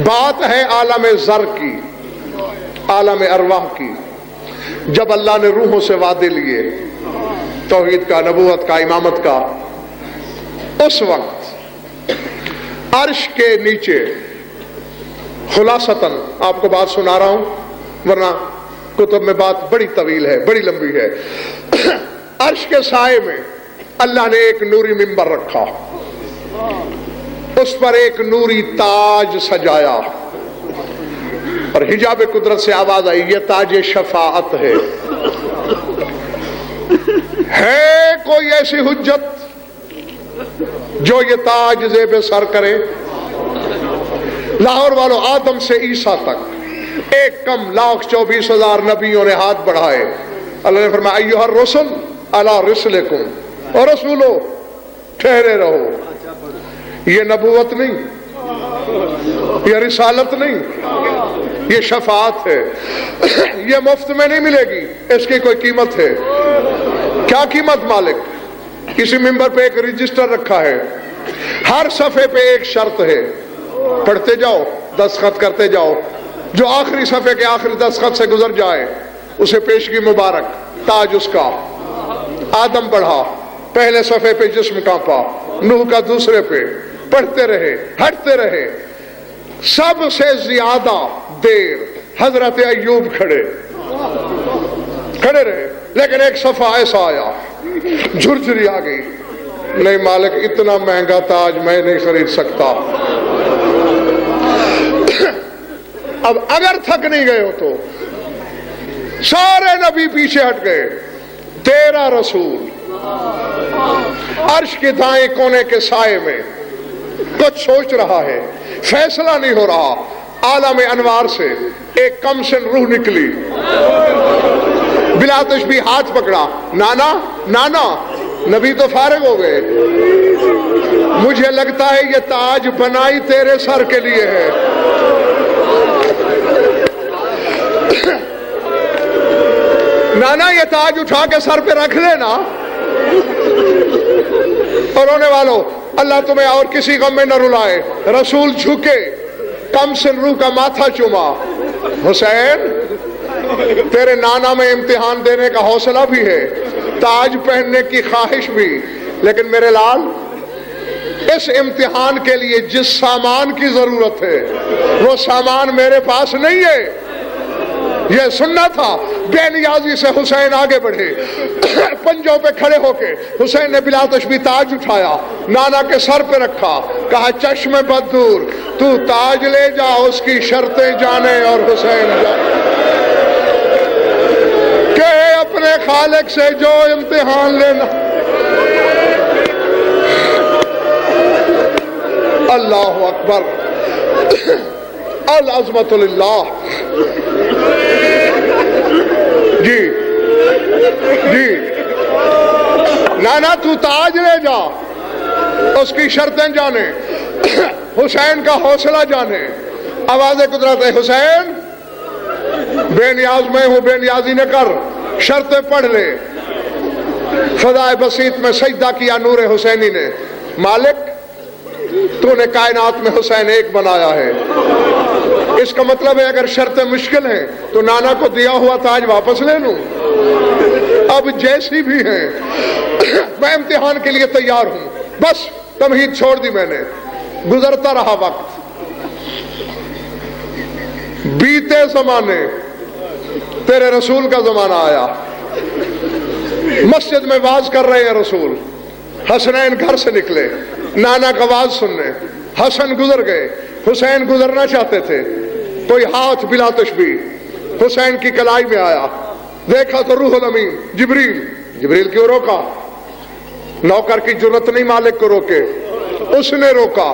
بات ہے عالم زر کی، عالم ارواح کی. جب اللہ نے روحوں سے وعدے لیے توحید کا، نبوت کا، امامت کا، اس وقت عرش کے نیچے، خلاصتاً آپ کو بات سنا رہا ہوں ورنہ کتب میں بات بڑی طویل ہے، بڑی لمبی ہے. عرش کے سائے میں اللہ نے ایک نوری منبر رکھا، اس پر ایک نوری تاج سجایا، اور حجاب قدرت سے آواز آئی، یہ تاج شفاعت ہے. ہے کوئی ایسی حجت جو یہ تاج زیب سر کرے؟ لاہور والوں، آدم سے عیسیٰ تک 1,24,000 نبیوں نے ہاتھ بڑھائے. اللہ نے فرمایا ایھا الرسل علی رسلکم، اور رسولو ٹھہرے رہو. یہ نبوت نہیں، یہ رسالت نہیں، یہ شفاعت ہے. یہ مفت میں نہیں ملے گی، اس کی کوئی قیمت ہے. کیا قیمت مالک؟ کسی ممبر پہ ایک رجسٹر رکھا ہے، ہر صفحے پہ ایک شرط ہے، پڑھتے جاؤ، دستخط کرتے جاؤ. جو آخری صفحے کے آخری دستخط سے گزر جائے اسے پیشگی مبارک، تاج اس کا. آدم بڑھا، پہلے صفحے پہ جسم کانپا، نوح کا دوسرے پہ، پڑھتے رہے، ہٹتے رہے. سب سے زیادہ دیر حضرت ایوب کھڑے رہے، لیکن ایک صفحہ ایسا آیا، جھرجھری آ گئی، نہیں مالک اتنا مہنگا تاج میں نہیں خرید سکتا. اب اگر تھک نہیں گئے ہو تو سارے نبی پیچھے ہٹ گئے. تیرا رسول عرش کے دائیں کونے کے سائے میں کچھ سوچ رہا ہے، فیصلہ نہیں ہو رہا. عالم انوار سے ایک کمسن روح نکلی، بلا تشبیہ ہاتھ پکڑا، نانا نانا. نبی تو فارغ ہو گئے. مجھے لگتا ہے یہ تاج بنائی تیرے سر کے لیے ہے. نانا یہ تاج اٹھا کے سر پہ رکھ لینا. اور رونے والوں، اللہ تمہیں اور کسی غم میں نہ رلائے. رسول جھکے، کمسن روح کا ماتھا چوما. حسین تیرے نانا میں امتحان دینے کا حوصلہ بھی ہے، تاج پہننے کی خواہش بھی، لیکن میرے لال اس امتحان کے لیے جس سامان کی ضرورت ہے وہ سامان میرے پاس نہیں ہے. یہ سننا تھا. بے نیازی سے حسین آگے بڑھے، پنجوں پہ کھڑے ہو کے حسین نے بلا تشبیہ تاج اٹھایا، نانا کے سر پہ رکھا، کہا چشم بد دور، تو تاج لے جا، اس کی شرطیں جانے. اور حسین جانے کہ اپنے خالق سے جو امتحان لینا. اللہ اکبر، العظمت للہ. جی جی، نانا تو تاج لے جا، اس کی شرطیں جانے، حسین کا حوصلہ جانے. آواز قدرت ہے، حسین بے نیاز میں ہوں، بے نیازی نہ کر، شرطیں پڑھ لے. فضائے بسیط میں سجدہ کیا نور حسینی نے. مالک تو نے کائنات میں حسین ایک بنایا ہے. اس کا مطلب ہے اگر شرطیں مشکل ہیں تو نانا کو دیا ہوا تاج واپس لے لوں. اب جیسی بھی ہیں میں امتحان کے لیے تیار ہوں. بس تمہید چھوڑ دی میں نے. گزرتا رہا وقت، بیتے زمانے، تیرے رسول کا زمانہ آیا. مسجد میں واز کر رہے ہیں رسول. حسنین گھر سے نکلے نانا کا واز سننے. حسن گزر گئے، حسین گزرنا چاہتے تھے. کوئی ہاتھ بلا تشبیہ حسین کی کلائی میں آیا. دیکھا تو روح الامین جبریل کیوں روکا؟ نوکر کی جرت نہیں مالک کو روکے، اس نے روکا.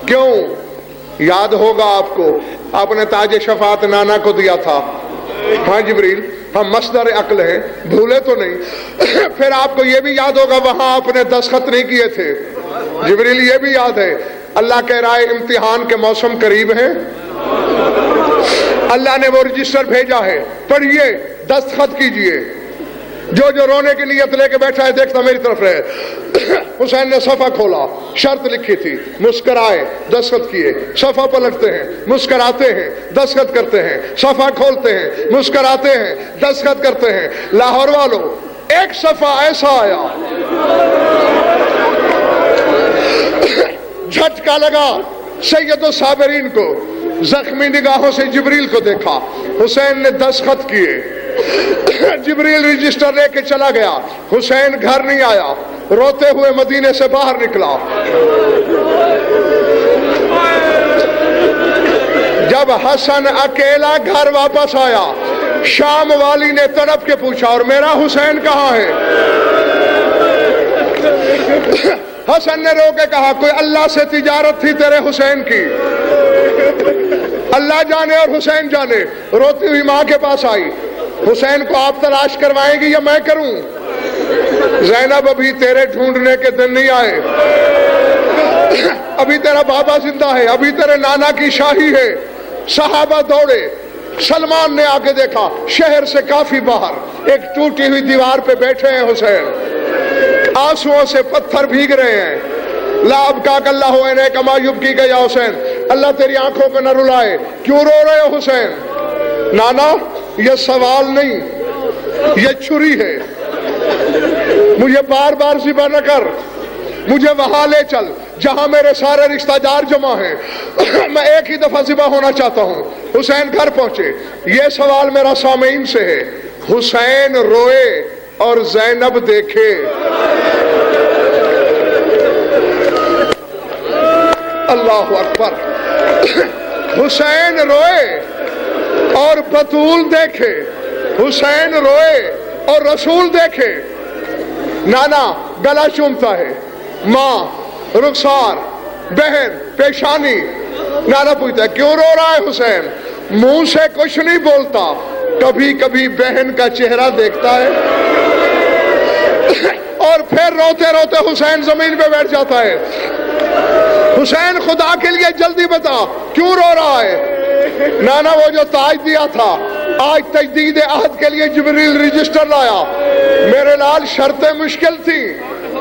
کیوں؟ یاد ہوگا آپ کو، آپ نے تاج شفاعت نانا کو دیا تھا. ہاں جبریل، ہم مصدر عقل ہیں، بھولے تو نہیں. پھر آپ کو یہ بھی یاد ہوگا وہاں آپ نے دستخط نہیں کیے تھے. جبریل یہ بھی یاد ہے. اللہ کہہ رہا ہے امتحان کے موسم قریب ہیں. اللہ نے وہ رجسٹر بھیجا ہے، پڑھیے، دستخط کیجئے. جو رونے کی نیت لے کے بیٹھا ہے دیکھتا میری طرف رہے۔ حسین نے صفحہ کھولا، شرط لکھی تھی، مسکرائے، دستخط کیے، صفحہ پلٹتے ہیں، مسکراتے ہیں، دستخط کرتے ہیں، صفحہ کھولتے ہیں، مسکراتے ہیں، دستخط کرتے ہیں۔ لاہور والوں، ایک صفحہ ایسا آیا، جھٹکا لگا سید الصابرین کو، زخمی نگاہوں سے جبریل کو دیکھا، حسین نے دستخط کیے، جبریل رجسٹر لے کے چلا گیا، حسین گھر نہیں آیا، روتے ہوئے مدینے سے باہر نکلا۔ جب حسن اکیلا گھر واپس آیا، شام والی نے تڑپ کے پوچھا اور میرا حسین کہاں ہے؟ حسن نے رو کے کہا کوئی اللہ سے تجارت تھی تیرے حسین کی، اللہ جانے اور حسین جانے۔ روتی ہوئی ماں کے پاس آئی، حسین کو آپ تلاش کروائیں گی یا میں کروں؟ زینب ابھی تیرے ڈھونڈنے کے دن نہیں آئے، ابھی تیرا بابا زندہ ہے، ابھی تیرے نانا کی شاہی ہے۔ صحابہ دوڑے، سلمان نے آ کے دیکھا شہر سے کافی باہر ایک ٹوٹی ہوئی دیوار پہ بیٹھے ہیں حسین، آنسوؤں سے پتھر بھیگ رہے ہیں۔ لا ابکاک اللہ عینیک کما یبکی کا یا حسین، اللہ تیری آنکھوں پہ نہ رلائے، کیوں رو رہے ہو حسین؟ نانا یہ سوال نہیں، یہ چھری ہے، مجھے بار بار ذبح نہ کر، مجھے وہاں لے چل جہاں میرے سارے رشتہ دار جمع ہیں، میں ایک ہی دفعہ ذبح ہونا چاہتا ہوں۔ حسین گھر پہنچے، یہ سوال میرا سامعین سے ہے، حسین روئے اور زینب دیکھے۔ اللہ اکبر، حسین روئے اور بطول دیکھے، حسین روئے اور رسول دیکھے۔ نانا گلا چومتا ہے، ماں رخسار، بہن پیشانی۔ نانا پوچھتا ہے کیوں رو رہا ہے حسین؟ منہ سے کچھ نہیں بولتا، کبھی کبھی بہن کا چہرہ دیکھتا ہے، اور پھر روتے روتے حسین زمین پہ بیٹھ جاتا ہے۔ حسین خدا کے لیے جلدی بتا کیوں رو رہا ہے؟ نانا وہ جو تاج دیا تھا، آج تجدید عہد کے لیے جبریل رجسٹر لایا، میرے لال شرطیں مشکل تھی۔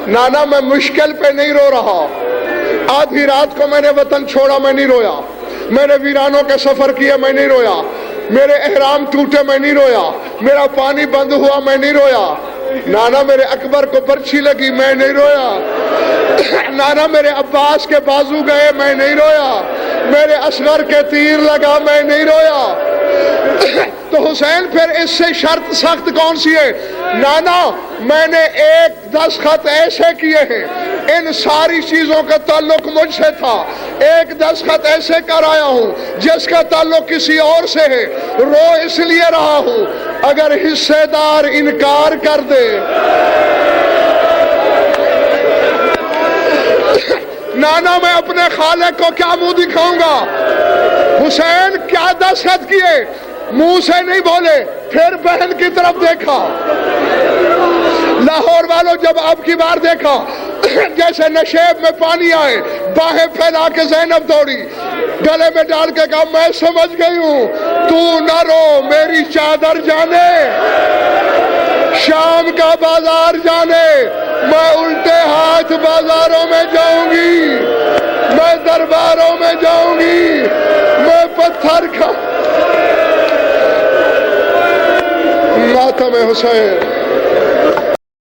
نانا میں مشکل پہ نہیں رو رہا، آدھی رات کو میں نے وطن چھوڑا، میں نہیں رویا، میں نے ویرانوں کے سفر کیے، میں نہیں رویا، میرے احرام ٹوٹے، میں نہیں رویا، میرا پانی بند ہوا، میں نہیں رویا۔ نانا میرے اکبر کو برچھی لگی، میں نہیں رویا۔ نانا میرے عباس کے بازو گئے، میں نہیں رویا، میرے اصغر کے تیر لگا، میں نہیں رویا۔ تو حسین پھر اس سے شرط سخت کون سی ہے؟ نانا میں نے ایک دستخط ایسے کیے ہیں، ان ساری چیزوں کا تعلق مجھ سے تھا، ایک دستخط ایسے کرایا ہوں جس کا تعلق کسی اور سے ہے، رو اس لیے رہا ہوں اگر حصے دار انکار کر دے۔ نانا میں اپنے خالق کو کیا منہ دکھاؤں گا؟ حسین کیا دستخط کیے؟ منہ سے نہیں بولے، پھر بہن کی طرف دیکھا۔ لاہور والوں جب اب کی بار دیکھا جیسے نشیب میں پانی آئے، باہیں پھیلا کے زینب دوڑی، گلے میں ڈال کے کہا میں سمجھ گئی ہوں، تو نہ رو، میری چادر جانے، شام کا بازار جانے، میں الٹے ہاتھ بازاروں میں جاؤں گی، میں درباروں میں جاؤں گی، میں پتھر کھا۔ ماتم حسین۔